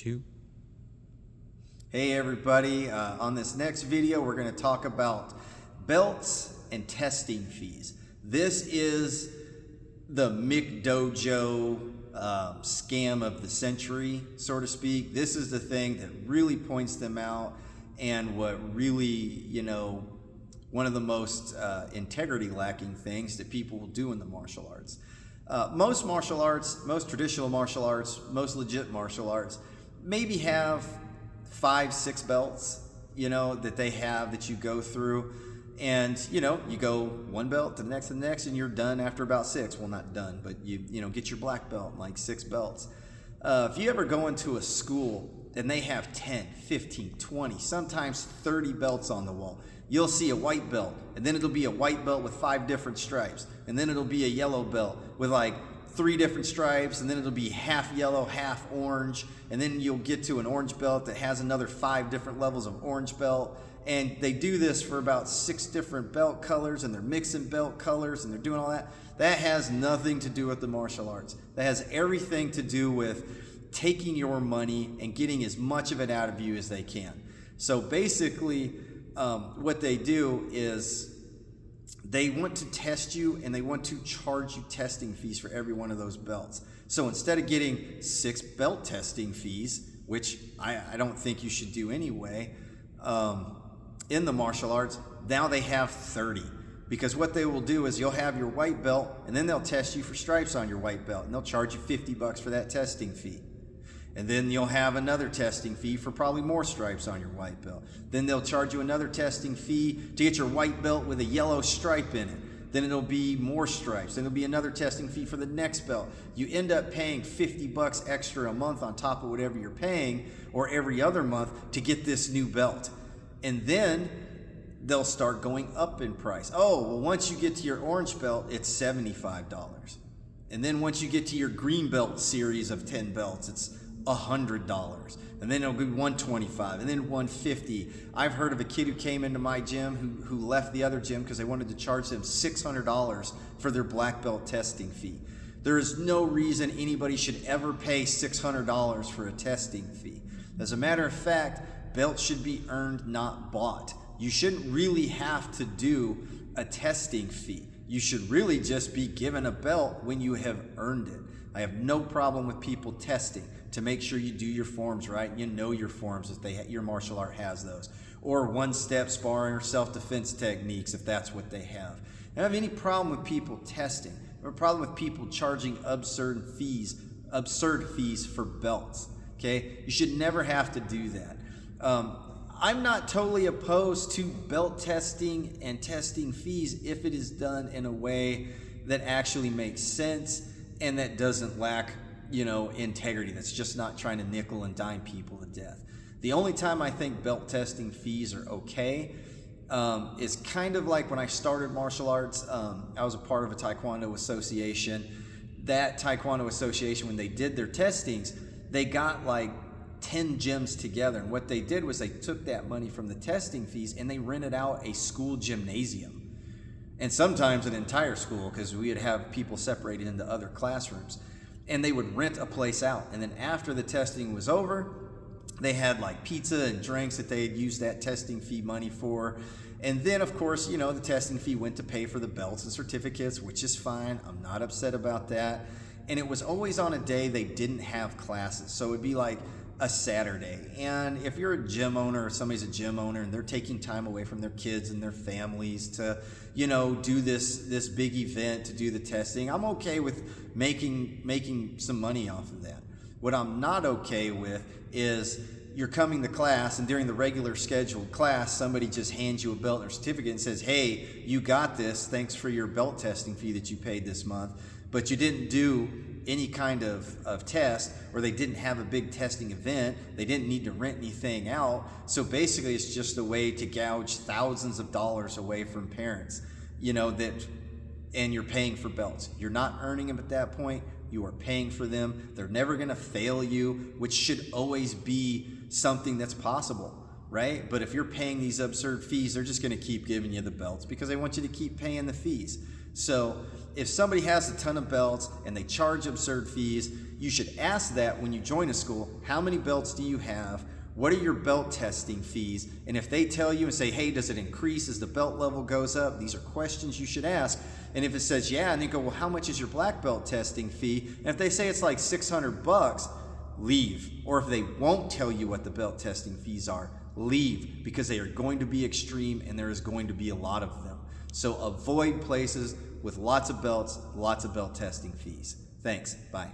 2. Hey everybody, on this next video we're going to talk about belts and testing fees. This is the McDojo scam of the century, so to speak. This is the thing that really points them out and what really, one of the most integrity lacking things that people will do in the martial arts. Most martial arts, most traditional martial arts, most legit martial arts maybe have 5-6 belts, that they have that you go through, and you go one belt to the next and you're done after about 6. Well, not done, but you get your black belt in like 6 belts. If you ever go into a school and they have 10, 15, 20, sometimes 30 belts on the wall, you'll see a white belt, and then it'll be a white belt with 5 different stripes, and then it'll be a yellow belt with like 3 different stripes, and then it'll be half yellow, half orange, and then you'll get to an orange belt that has another 5 different levels of orange belt. And they do this for about 6 different belt colors, and they're mixing belt colors, and they're doing all that. That has nothing to do with the martial arts. That has everything to do with taking your money and getting as much of it out of you as they can. So basically, what they do is they want to test you, and they want to charge you testing fees for every one of those belts. So instead of getting 6 belt testing fees, which I don't think you should do anyway, in the martial arts, now they have 30. Because what they will do is you'll have your white belt, and then they'll test you for stripes on your white belt, and they'll charge you $50 for that testing fee. And then you'll have another testing fee for probably more stripes on your white belt. Then they'll charge you another testing fee to get your white belt with a yellow stripe in it. Then it'll be more stripes. Then it'll be another testing fee for the next belt. You end up paying $50 extra a month on top of whatever you're paying, or every other month, to get this new belt. And then they'll start going up in price. Oh, well, once you get to your orange belt, it's $75. And then once you get to your green belt series of 10 belts, it's $100, and then it'll be $125, and then $150. I've heard of a kid who came into my gym who left the other gym because they wanted to charge them $600 for their black belt testing fee. There is no reason anybody should ever pay $600 for a testing fee. As a matter of fact, belts should be earned, not bought. You shouldn't really have to do a testing fee. You should really just be given a belt when you have earned it. I have no problem with people testing to make sure you do your forms right, and you know your forms if your martial art has those, or one-step sparring or self-defense techniques if that's what they have. I don't have any problem with people testing. I have a problem with people charging absurd fees for belts. Okay, you should never have to do that. I'm not totally opposed to belt testing and testing fees if it is done in a way that actually makes sense and that doesn't lack integrity, that's just not trying to nickel and dime people to death. The only time I think belt testing fees are okay is kind of like when I started martial arts. I was a part of a Taekwondo association. That Taekwondo association, when they did their testings, they got like 10 gyms together, and what they did was they took that money from the testing fees and they rented out a school gymnasium, and sometimes an entire school, because we would have people separated into other classrooms. And they would rent a place out. And then after the testing was over, they had like pizza and drinks that they had used that testing fee money for. And then, of course, the testing fee went to pay for the belts and certificates, which is fine. I'm not upset about that. And it was always on a day they didn't have classes. So it would be like a Saturday. And if you're a gym owner, or somebody's a gym owner, and they're taking time away from their kids and their families to do this big event, to do the testing, I'm okay with making some money off of that. What I'm not okay with is you're coming to class, and during the regular scheduled class, somebody just hands you a belt or certificate and says, hey, you got this, thanks for your belt testing fee that you paid this month, but you didn't do any kind of test, or they didn't have a big testing event, they didn't need to rent anything out. So basically it's just a way to gouge thousands of dollars away from parents, and you're paying for belts. You're not earning them at that point, you are paying for them. They're never gonna fail you, which should always be something that's possible, right? But if you're paying these absurd fees, they're just gonna keep giving you the belts because they want you to keep paying the fees. So if somebody has a ton of belts and they charge absurd fees, You should ask that when you join a school. How many belts do you have? What are your belt testing fees? And if they tell you and say, hey, does it increase as the belt level goes up? These are questions you should ask. And if it says, yeah, and then go, well, how much is your black belt testing fee? And if they say it's like $600, leave. Or if they won't tell you what the belt testing fees are, leave, because they are going to be extreme and there is going to be a lot of them. So avoid places with lots of belts, lots of belt testing fees. Thanks. Bye.